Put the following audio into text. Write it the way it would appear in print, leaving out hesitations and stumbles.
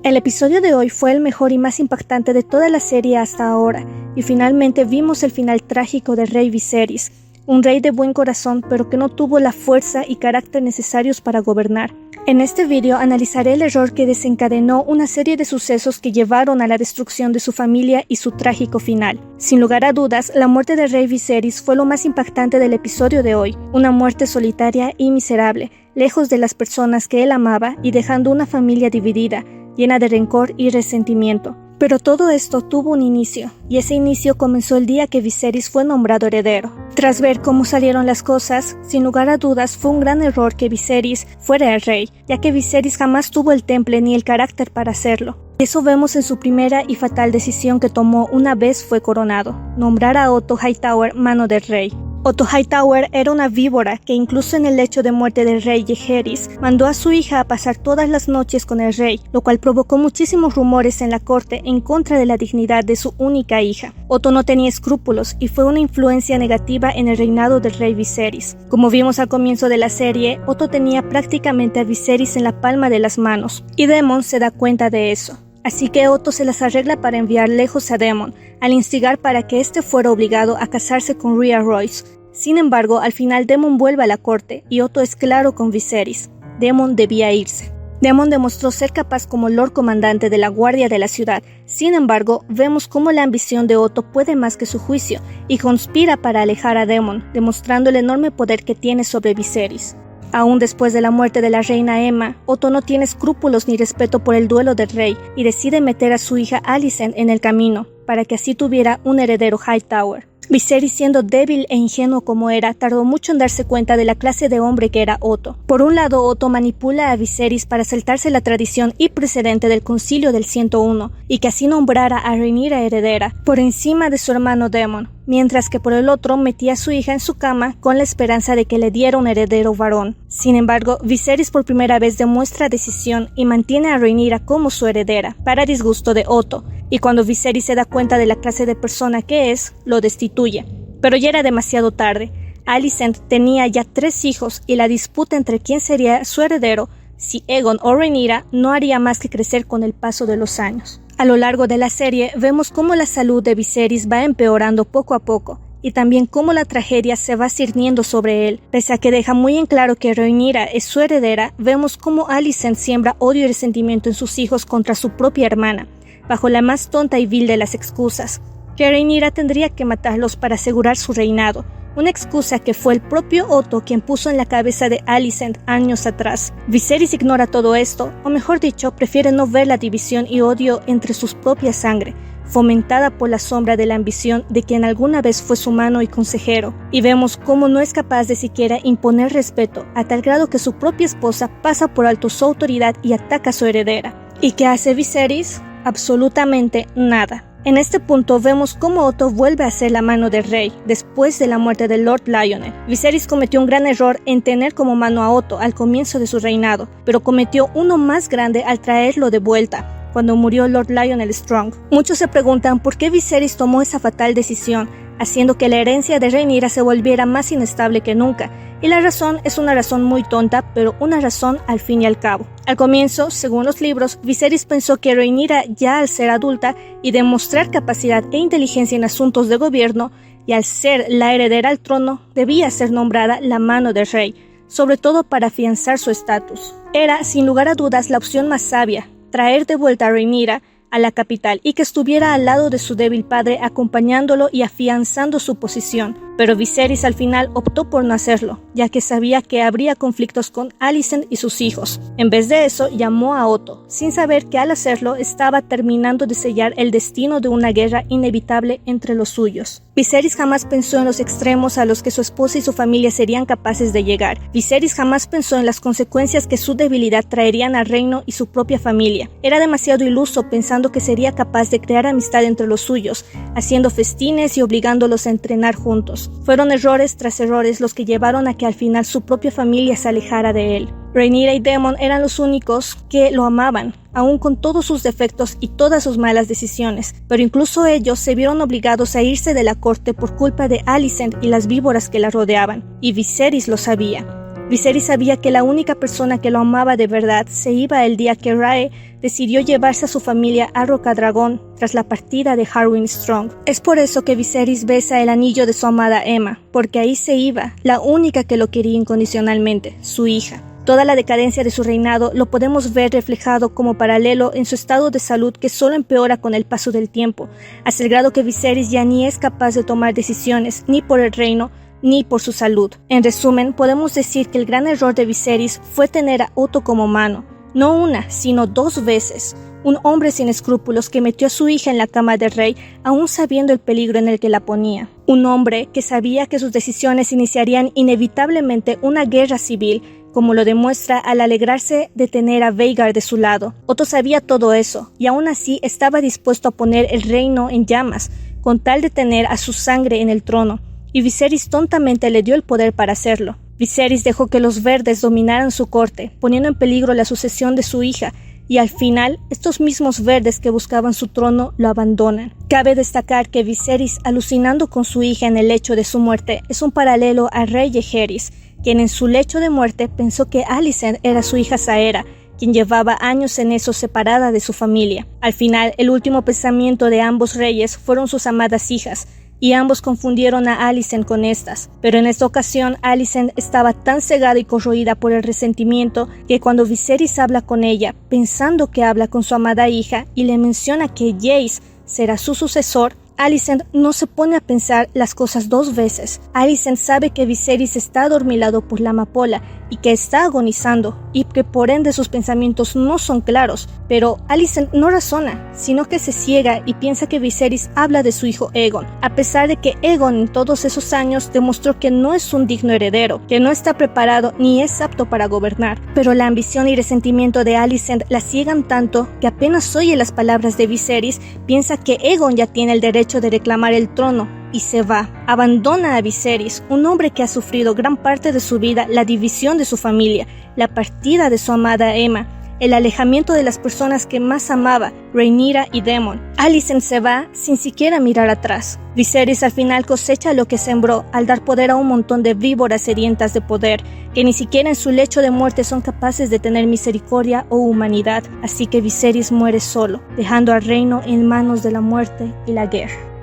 El episodio de hoy fue el mejor y más impactante de toda la serie hasta ahora, y finalmente vimos el final trágico del rey Viserys, un rey de buen corazón pero que no tuvo la fuerza y carácter necesarios para gobernar. En este video analizaré el error que desencadenó una serie de sucesos que llevaron a la destrucción de su familia y su trágico final. Sin lugar a dudas, la muerte del rey Viserys fue lo más impactante del episodio de hoy, una muerte solitaria y miserable, lejos de las personas que él amaba y dejando una familia dividida, llena de rencor y resentimiento. Pero todo esto tuvo un inicio, y ese inicio comenzó el día que Viserys fue nombrado heredero. Tras ver cómo salieron las cosas, sin lugar a dudas fue un gran error que Viserys fuera el rey, ya que Viserys jamás tuvo el temple ni el carácter para hacerlo. Eso vemos en su primera y fatal decisión que tomó una vez fue coronado, nombrar a Otto Hightower mano del rey. Otto Hightower era una víbora que incluso en el lecho de muerte del rey Jaehaerys mandó a su hija a pasar todas las noches con el rey, lo cual provocó muchísimos rumores en la corte en contra de la dignidad de su única hija. Otto no tenía escrúpulos y fue una influencia negativa en el reinado del rey Viserys. Como vimos al comienzo de la serie, Otto tenía prácticamente a Viserys en la palma de las manos, y Daemon se da cuenta de eso. Así que Otto se las arregla para enviar lejos a Daemon, al instigar para que éste fuera obligado a casarse con Rhea Royce. Sin embargo, al final Daemon vuelve a la corte y Otto es claro con Viserys. Daemon debía irse. Daemon demostró ser capaz como Lord Comandante de la Guardia de la ciudad. Sin embargo, vemos cómo la ambición de Otto puede más que su juicio y conspira para alejar a Daemon, demostrando el enorme poder que tiene sobre Viserys. Aún después de la muerte de la reina Aemma, Otto no tiene escrúpulos ni respeto por el duelo del rey y decide meter a su hija Alicent en el camino, para que así tuviera un heredero Hightower. Viserys, siendo débil e ingenuo como era, tardó mucho en darse cuenta de la clase de hombre que era Otto. Por un lado, Otto manipula a Viserys para saltarse la tradición y precedente del Concilio del 101, y que así nombrara a Rhaenyra heredera, por encima de su hermano Daemon, mientras que por el otro metía a su hija en su cama con la esperanza de que le diera un heredero varón. Sin embargo, Viserys por primera vez demuestra decisión y mantiene a Rhaenyra como su heredera, para disgusto de Otto, y cuando Viserys se da cuenta de la clase de persona que es, lo destituye. Pero ya era demasiado tarde. Alicent tenía ya 3 hijos y la disputa entre quién sería su heredero, si Aegon o Rhaenyra, no haría más que crecer con el paso de los años. A lo largo de la serie vemos cómo la salud de Viserys va empeorando poco a poco, y también cómo la tragedia se va cerniendo sobre él. Pese a que deja muy en claro que Rhaenyra es su heredera, vemos cómo Alicent siembra odio y resentimiento en sus hijos contra su propia hermana, bajo la más tonta y vil de las excusas, que Rhaenyra tendría que matarlos para asegurar su reinado, una excusa que fue el propio Otto quien puso en la cabeza de Alicent años atrás. Viserys ignora todo esto, o mejor dicho, prefiere no ver la división y odio entre sus propias sangre, fomentada por la sombra de la ambición de quien alguna vez fue su mano y consejero, y vemos cómo no es capaz de siquiera imponer respeto, a tal grado que su propia esposa pasa por alto su autoridad y ataca a su heredera. ¿Y qué hace Viserys? Absolutamente nada. En este punto vemos cómo Otto vuelve a ser la mano del rey, después de la muerte de Lord Lionel. Viserys cometió un gran error en tener como mano a Otto al comienzo de su reinado, pero cometió uno más grande al traerlo de vuelta, cuando murió Lord Lionel Strong. Muchos se preguntan por qué Viserys tomó esa fatal decisión, haciendo que la herencia de Rhaenyra se volviera más inestable que nunca, y la razón es una razón muy tonta, pero una razón al fin y al cabo. Al comienzo, según los libros, Viserys pensó que Rhaenyra, ya al ser adulta y demostrar capacidad e inteligencia en asuntos de gobierno, y al ser la heredera al trono, debía ser nombrada la mano del rey, sobre todo para afianzar su estatus. Era, sin lugar a dudas, la opción más sabia, traer de vuelta a Rhaenyra a la capital y que estuviera al lado de su débil padre acompañándolo y afianzando su posición. Pero Viserys al final optó por no hacerlo, ya que sabía que habría conflictos con Alicent y sus hijos. En vez de eso, llamó a Otto, sin saber que al hacerlo estaba terminando de sellar el destino de una guerra inevitable entre los suyos. Viserys jamás pensó en los extremos a los que su esposa y su familia serían capaces de llegar. Viserys jamás pensó en las consecuencias que su debilidad traerían al reino y su propia familia. Era demasiado iluso pensando que sería capaz de crear amistad entre los suyos, haciendo festines y obligándolos a entrenar juntos. Fueron errores tras errores los que llevaron a que al final su propia familia se alejara de él. Rhaenyra y Daemon eran los únicos que lo amaban, aún con todos sus defectos y todas sus malas decisiones, pero incluso ellos se vieron obligados a irse de la corte por culpa de Alicent y las víboras que la rodeaban, y Viserys lo sabía. Viserys sabía que la única persona que lo amaba de verdad se iba el día que Rae decidió llevarse a su familia a Rocadragón tras la partida de Harwin Strong. Es por eso que Viserys besa el anillo de su amada Aemma, porque ahí se iba la única que lo quería incondicionalmente, su hija. Toda la decadencia de su reinado lo podemos ver reflejado como paralelo en su estado de salud que solo empeora con el paso del tiempo, hasta el grado que Viserys ya ni es capaz de tomar decisiones ni por el reino ni por su salud. En resumen, podemos decir que el gran error de Viserys fue tener a Otto como mano, no una, sino 2 veces. Un hombre sin escrúpulos que metió a su hija en la cama del rey, aún sabiendo el peligro en el que la ponía. Un hombre que sabía que sus decisiones iniciarían inevitablemente una guerra civil, como lo demuestra al alegrarse de tener a Vhagar de su lado. Otto sabía todo eso, y aún así estaba dispuesto a poner el reino en llamas, con tal de tener a su sangre en el trono, y Viserys tontamente le dio el poder para hacerlo. Viserys dejó que los verdes dominaran su corte, poniendo en peligro la sucesión de su hija, y al final, estos mismos verdes que buscaban su trono lo abandonan. Cabe destacar que Viserys, alucinando con su hija en el lecho de su muerte, es un paralelo al rey Jaehaerys, quien en su lecho de muerte pensó que Alicent era su hija Saera, quien llevaba años en eso separada de su familia. Al final, el último pensamiento de ambos reyes fueron sus amadas hijas, y ambos confundieron a Alicent con estas. Pero en esta ocasión, Alicent estaba tan cegada y corroída por el resentimiento que cuando Viserys habla con ella, pensando que habla con su amada hija y le menciona que Jace será su sucesor, Alicent no se pone a pensar las cosas 2 veces. Alicent sabe que Viserys está adormilado por la amapola y que está agonizando, y que por ende sus pensamientos no son claros, pero Alicent no razona, sino que se ciega y piensa que Viserys habla de su hijo Aegon, a pesar de que Aegon en todos esos años demostró que no es un digno heredero, que no está preparado ni es apto para gobernar. Pero la ambición y resentimiento de Alicent la ciegan tanto que apenas oye las palabras de Viserys, piensa que Aegon ya tiene el derecho de reclamar el trono, y se va. Abandona a Viserys, un hombre que ha sufrido gran parte de su vida la división de su familia, la partida de su amada Aemma, el alejamiento de las personas que más amaba, Rhaenyra y Daemon. Alicent se va sin siquiera mirar atrás. Viserys al final cosecha lo que sembró al dar poder a un montón de víboras sedientas de poder, que ni siquiera en su lecho de muerte son capaces de tener misericordia o humanidad. Así que Viserys muere solo, dejando al reino en manos de la muerte y la guerra.